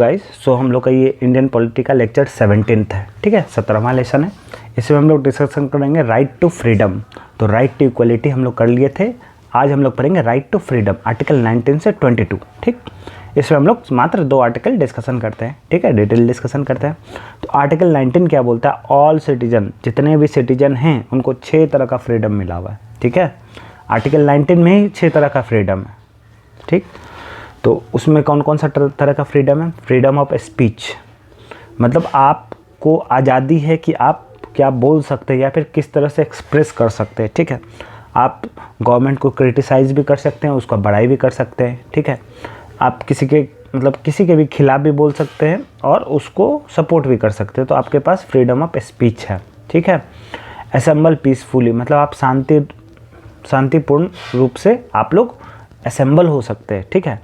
Guys, सो हम लोग का ये इंडियन पॉलिटी का लेक्चर 17th है, ठीक है, 17वां लेसन है। इसमें हम लोग डिस्कशन करेंगे राइट टू फ्रीडम। तो राइट टू इक्वलिटी हम लोग कर लिए थे, आज हम लोग पढ़ेंगे राइट टू फ्रीडम, आर्टिकल 19 से 22, ठीक। इसमें हम लोग मात्र 2 आर्टिकल डिस्कशन करते हैं, ठीक है, डिटेल डिस्कशन करते हैं। तो आर्टिकल 19 क्या बोलता है, ऑल सिटीजन, जितने भी सिटीजन हैं उनको 6 तरह का फ्रीडम मिला हुआ है, ठीक है। आर्टिकल 19 में ही 6 तरह का फ्रीडम है, ठीक। तो उसमें कौन कौन सा तरह का फ्रीडम है, फ्रीडम ऑफ स्पीच, मतलब आपको आज़ादी है कि आप क्या बोल सकते हैं या फिर किस तरह से एक्सप्रेस कर सकते हैं, ठीक है। आप गवर्नमेंट को क्रिटिसाइज़ भी कर सकते हैं, उसका बड़ाई भी कर सकते हैं, ठीक है। आप किसी के भी खिलाफ भी बोल सकते हैं और उसको सपोर्ट भी कर सकते हैं। तो आपके पास फ्रीडम ऑफ स्पीच है, ठीक है। असेंबल पीसफुली, मतलब आप शांतिपूर्ण रूप से आप लोग असेंबल हो सकते हैं, ठीक है।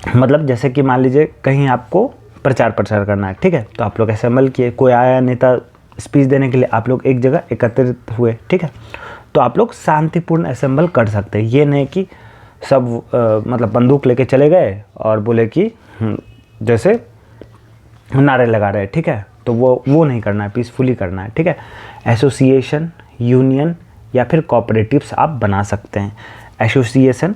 मतलब जैसे कि मान लीजिए कहीं आपको प्रचार करना है, ठीक है, तो आप लोग असेंबल किए, कोई आया नेता स्पीच देने के लिए, आप लोग एक जगह एकत्रित हुए, ठीक है। तो आप लोग शांतिपूर्ण असेंबल कर सकते हैं। ये नहीं कि सब मतलब बंदूक लेके चले गए और बोले कि जैसे नारे लगा रहे हैं, ठीक है। तो वो नहीं करना है, पीसफुली करना है, ठीक है। एसोसिएशन, यूनियन या फिर कोऑपरेटिव्स आप बना सकते हैं। एसोसिएशन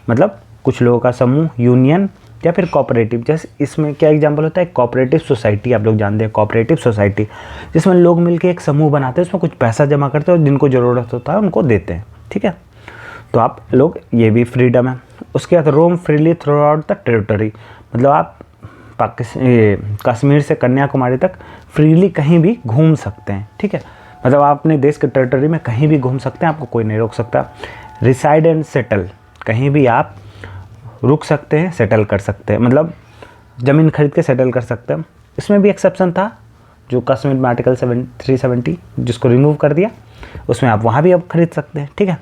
मतलब कुछ लोगों का समूह, यूनियन या फिर कोऑपरेटिव, जैसे इसमें क्या एग्जांपल होता है, कोऑपरेटिव सोसाइटी, आप लोग जानते हैं कोऑपरेटिव सोसाइटी, जिसमें लोग मिलकर एक समूह बनाते हैं, उसमें कुछ पैसा जमा करते हैं और जिनको ज़रूरत होता है उनको देते हैं, ठीक है। तो आप लोग, ये भी फ्रीडम है। उसके बाद roam freely throughout the territory, मतलब आप कश्मीर से कन्याकुमारी तक फ्रीली कहीं भी घूम सकते हैं, ठीक है। मतलब आप अपने देश के टेरिटरी में कहीं भी घूम सकते हैं, आपको कोई नहीं रोक सकता। रिसाइड एंड सेटल, कहीं भी आप रुक सकते हैं, सेटल कर सकते हैं, मतलब ज़मीन खरीद के सेटल कर सकते हैं। इसमें भी एक्सेप्शन था, जो कश्मीर में आर्टिकल 370 जिसको रिमूव कर दिया, उसमें आप वहाँ भी अब खरीद सकते हैं, ठीक है।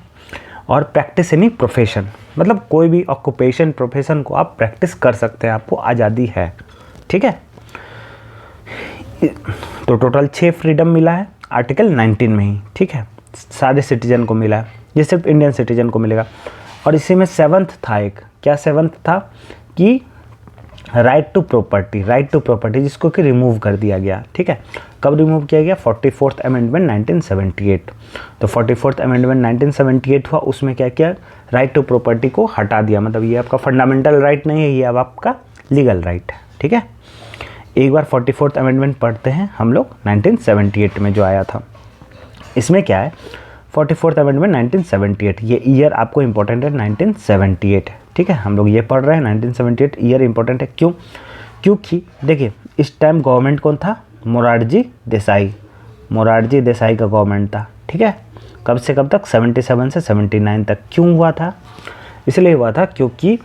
और प्रैक्टिस एनी प्रोफेशन, मतलब कोई भी ऑक्यूपेशन, प्रोफेशन को आप प्रैक्टिस कर सकते हैं, आपको आज़ादी है, ठीक है। तो टोटल 6 फ्रीडम मिला है आर्टिकल 19 में ही, ठीक है, सारे सिटीजन को मिला है, ये सिर्फ इंडियन सिटीजन को मिलेगा। और इसी में 7th था, एक क्या 7th था कि राइट टू प्रॉपर्टी, जिसको कि रिमूव कर दिया गया, ठीक है। कब रिमूव किया गया, 44th अमेंडमेंट 1978। तो 44th अमेंडमेंट 1978 हुआ, उसमें क्या किया, राइट टू प्रॉपर्टी को हटा दिया, मतलब ये आपका फंडामेंटल राइट नहीं है, ये अब आपका लीगल राइट है, ठीक है। एक बार 44th अमेंडमेंट पढ़ते हैं हम लोग, 1978 में जो आया था। इसमें क्या है, 44th अमेंडमेंट 1978, ये ईयर आपको इंपॉर्टेंट है, 1978, ठीक है। हम लोग ये पढ़ रहे हैं 1978 ईयर इंपॉर्टेंट है, क्यों, क्योंकि देखिए इस टाइम गवर्नमेंट कौन था, मोरारजी देसाई का गवर्नमेंट था, ठीक है। कब से कब तक, 77 से 79 तक। क्यों हुआ था, इसलिए हुआ था क्योंकि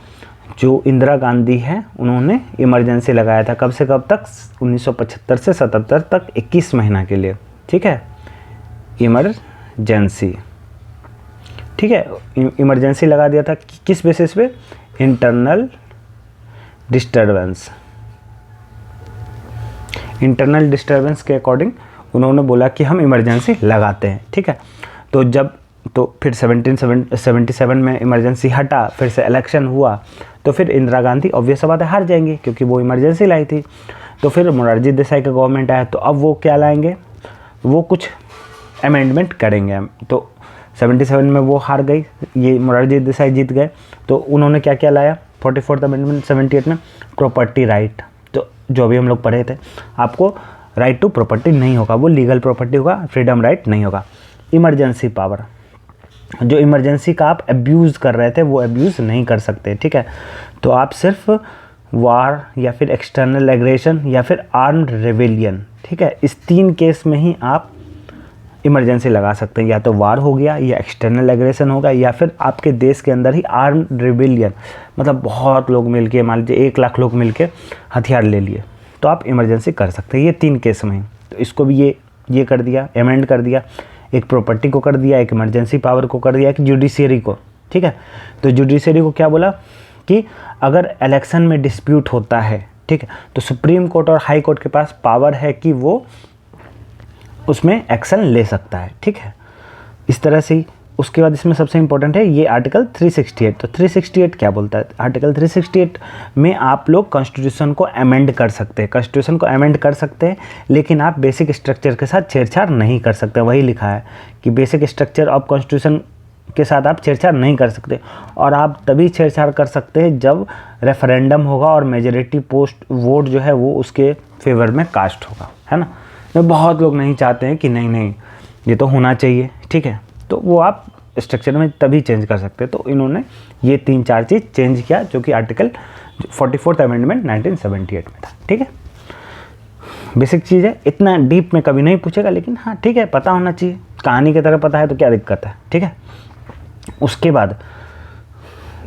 जो इंदिरा गांधी है उन्होंने इमरजेंसी लगाया था, कब से कब तक, 1975 से 77 तक, 21 महीना के लिए, ठीक है, इमरजेंसी, ठीक है। इमरजेंसी लगा दिया था, किस बेसिस पे, इंटरनल डिस्टर्बेंस के अकॉर्डिंग उन्होंने बोला कि हम इमरजेंसी लगाते हैं, ठीक है। तो फिर 1777 में इमरजेंसी हटा, फिर से इलेक्शन हुआ, तो फिर इंदिरा गांधी ऑब्वियस बात है हार जाएंगे क्योंकि वो इमरजेंसी लाई थी। तो फिर मोरारजी देसाई का गवर्नमेंट आया, तो अब वो क्या लाएंगे, वो कुछ अमेंडमेंट करेंगे। तो 77 में वो हार गई, ये मोरारजी देसाई जीत गए, तो उन्होंने क्या क्या लाया 44th अमेंडमेंट 78 में, प्रॉपर्टी राइट। तो जो भी हम लोग पढ़े थे, आपको राइट टू प्रॉपर्टी नहीं होगा, वो लीगल प्रॉपर्टी होगा, फ्रीडम राइट नहीं होगा। इमरजेंसी पावर, जो इमरजेंसी का आप अब्यूज़ कर रहे थे वो अब्यूज़ नहीं कर सकते, ठीक है। तो आप सिर्फ वार या फिर एक्सटर्नल एग्रेशन या फिर आर्म्ड रेबेलियन, ठीक है, इस 3 केस में ही आप इमरजेंसी लगा सकते हैं, या तो वार हो गया, या एक्सटर्नल एग्रेशन होगा, या फिर आपके देश के अंदर ही आर्म्ड रेबेलियन, मतलब बहुत लोग मिलके, मान लीजिए 1 लाख लोग मिलके हथियार ले लिए, तो आप इमरजेंसी कर सकते हैं, ये 3 केस में। तो इसको भी ये कर दिया, अमेंड कर दिया, एक प्रॉपर्टी को कर दिया, एक इमरजेंसी पावर को कर दिया, एक जुडिशरी को, ठीक है। तो जुडिशरी को क्या बोला कि अगर इलेक्शन में डिस्प्यूट होता है, ठीक है, तो सुप्रीम कोर्ट और हाई कोर्ट के पास पावर है कि वो उसमें एक्शन ले सकता है, ठीक है। इस तरह से उसके बाद इसमें सबसे इम्पोर्टेंट है ये आर्टिकल 368। तो 368 क्या बोलता है? आर्टिकल 368 में आप लोग कॉन्स्टिट्यूशन को अमेंड कर सकते हैं, कॉन्स्टिट्यूशन को अमेंड कर सकते हैं, लेकिन आप बेसिक स्ट्रक्चर के साथ छेड़छाड़ नहीं कर सकते। वही लिखा है कि बेसिक स्ट्रक्चर ऑफ कॉन्स्टिट्यूशन के साथ आप छेड़छाड़ नहीं कर सकते, और आप तभी छेड़छाड़ कर सकते हैं जब रेफरेंडम होगा और मेजॉरिटी पोस्ट वोट जो है वो उसके फेवर में कास्ट होगा, है ना। तो बहुत लोग नहीं चाहते हैं कि नहीं ये तो होना चाहिए, ठीक है, तो वो आप स्ट्रक्चर में तभी चेंज कर सकते हैं। तो इन्होंने ये 3-4 चीज़ चेंज किया, जो कि आर्टिकल 44th अमेंडमेंट 1978 में था, ठीक है। बेसिक चीज़ है, इतना डीप में कभी नहीं पूछेगा, लेकिन हाँ ठीक है, पता होना चाहिए, कहानी की तरह पता है तो क्या दिक्कत है, ठीक है। उसके बाद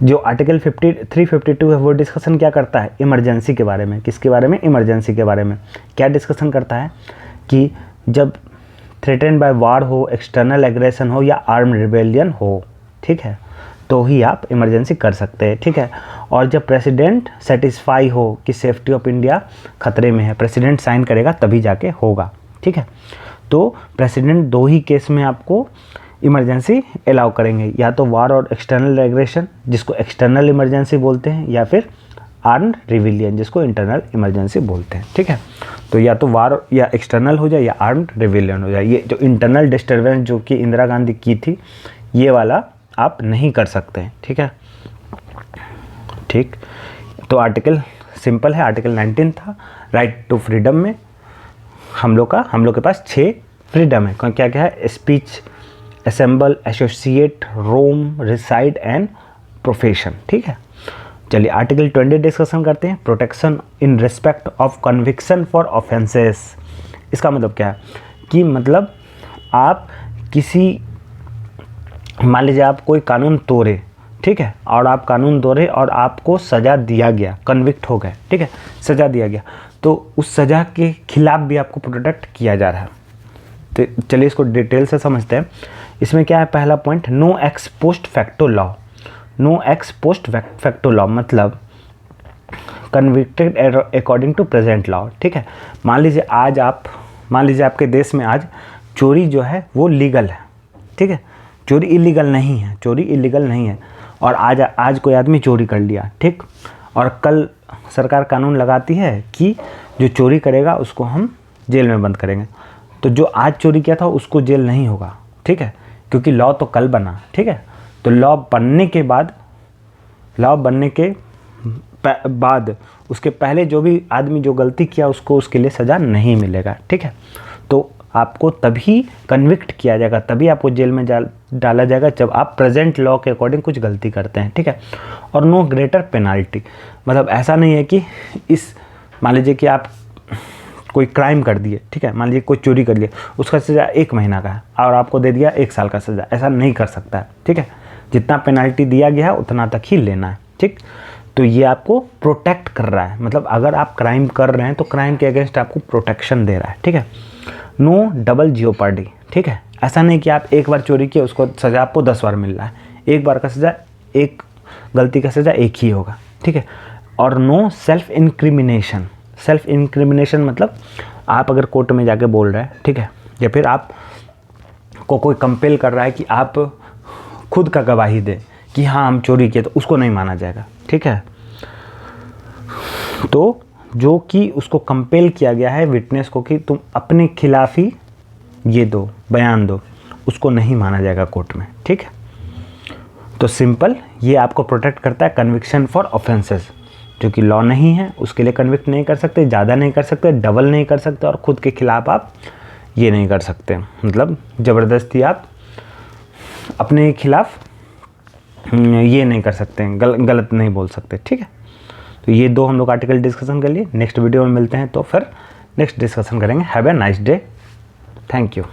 जो आर्टिकल 352 है वो डिस्कशन क्या करता है? इमरजेंसी के बारे में। किसके बारे में? इमरजेंसी के बारे में। क्या डिस्कशन करता है कि जब थ्रेटन बाय वार हो, एक्सटर्नल एग्रेशन हो या आर्म रिबेलियन हो, ठीक है, तो ही आप इमरजेंसी कर सकते हैं, ठीक है। और जब प्रेसिडेंट सेटिस्फाई हो कि सेफ्टी ऑफ इंडिया खतरे में है, प्रेसिडेंट साइन करेगा तभी जाके होगा, ठीक है। तो प्रेसिडेंट 2 ही केस में आपको इमरजेंसी अलाउ करेंगे, या तो वार और एक्सटर्नल एग्रेशन जिसको एक्सटर्नल इमरजेंसी बोलते हैं, या फिर आर्म्ड रिविलियन जिसको इंटरनल इमरजेंसी बोलते हैं, ठीक है। तो या तो वार या एक्सटर्नल हो जाए या आर्म्ड रिविलियन हो जाए। ये जो इंटरनल डिस्टर्बेंस जो कि इंदिरा गांधी की थी, ये वाला आप नहीं कर सकते हैं, ठीक है, ठीक। तो आर्टिकल सिंपल है, आर्टिकल 19 था। राइट टू फ्रीडम में हम लोग के पास 6 फ्रीडम है। क्या क्या है? Speech, assemble, associate, roam, reside and profession, ठीक है। चलिए आर्टिकल 20 डिस्कशन करते हैं। Protection in respect of conviction for offences. इसका मतलब क्या है कि मतलब आप किसी, मान लीजिए आप कोई कानून तोड़े, ठीक है, और आप कानून तोड़े और आपको सज़ा दिया गया, कन्विक्ट हो गए, ठीक है, सज़ा दिया गया, तो उस सज़ा के खिलाफ भी आपको प्रोटेक्ट किया जा रहा है। तो चलिए इसको डिटेल से समझते हैं। इसमें क्या है? पहला point, no ex post facto law. No ex post facto law मतलब convicted according to present law, ठीक है। मान लीजिए आपके देश में आज चोरी जो है वो लीगल है, ठीक है, चोरी इलीगल नहीं है, और आज कोई आदमी चोरी कर लिया, ठीक, और कल सरकार कानून लगाती है कि जो चोरी करेगा उसको हम जेल में बंद करेंगे। तो जो आज चोरी किया था उसको जेल नहीं होगा, ठीक है, क्योंकि लॉ तो कल बना, ठीक है। तो लॉ बनने के बाद उसके पहले जो भी आदमी जो गलती किया उसको उसके लिए सज़ा नहीं मिलेगा, ठीक है। तो आपको तभी कन्विक्ट किया जाएगा, तभी आपको जेल में डाला जाएगा जब आप प्रेजेंट लॉ के अकॉर्डिंग कुछ गलती करते हैं, ठीक है। और नो ग्रेटर पेनाल्टी, मतलब ऐसा नहीं है कि मान लीजिए कि आप कोई क्राइम कर दिए, ठीक है, मान लीजिए कोई चोरी कर लिया, उसका सज़ा 1 महीना का है और आपको दे दिया 1 साल का सज़ा, ऐसा नहीं कर सकता है, ठीक है। जितना पेनाल्टी दिया गया है उतना तक ही लेना है, ठीक। तो ये आपको प्रोटेक्ट कर रहा है, मतलब अगर आप क्राइम कर रहे हैं तो क्राइम के अगेंस्ट आपको प्रोटेक्शन दे रहा है, ठीक है। नो डबल जियोपर्डी, ठीक है, ऐसा नहीं कि आप एक बार चोरी किया उसको सज़ा आपको 10 बार मिल रहा है, एक बार का सज़ा, एक गलती का सज़ा एक ही होगा, ठीक है। और नो सेल्फ इंक्रिमिनेशन मतलब आप अगर कोर्ट में जाके बोल रहे हैं, ठीक है, या फिर आप को कोई कंपेल कर रहा है कि आप खुद का गवाही दे कि हाँ हम चोरी किए, तो उसको नहीं माना जाएगा, ठीक है। तो जो कि उसको कंपेल किया गया है विटनेस को कि तुम अपने खिलाफ ही ये दो, बयान दो, उसको नहीं माना जाएगा कोर्ट में, ठीक है। तो सिंपल ये आपको प्रोटेक्ट करता है कन्विक्शन फॉर ऑफेंसेस, जो कि लॉ नहीं है उसके लिए कन्विक्ट नहीं कर सकते, ज़्यादा नहीं कर सकते, डबल नहीं कर सकते, और ख़ुद के खिलाफ आप ये नहीं कर सकते, मतलब ज़बरदस्ती आप अपने खिलाफ ये नहीं कर सकते हैं, गलत नहीं बोल सकते, ठीक है। तो ये 2 हम लोग आर्टिकल डिस्कशन कर लिए। नेक्स्ट वीडियो में मिलते हैं तो फिर नेक्स्ट डिस्कशन करेंगे। Have a nice day, thank you.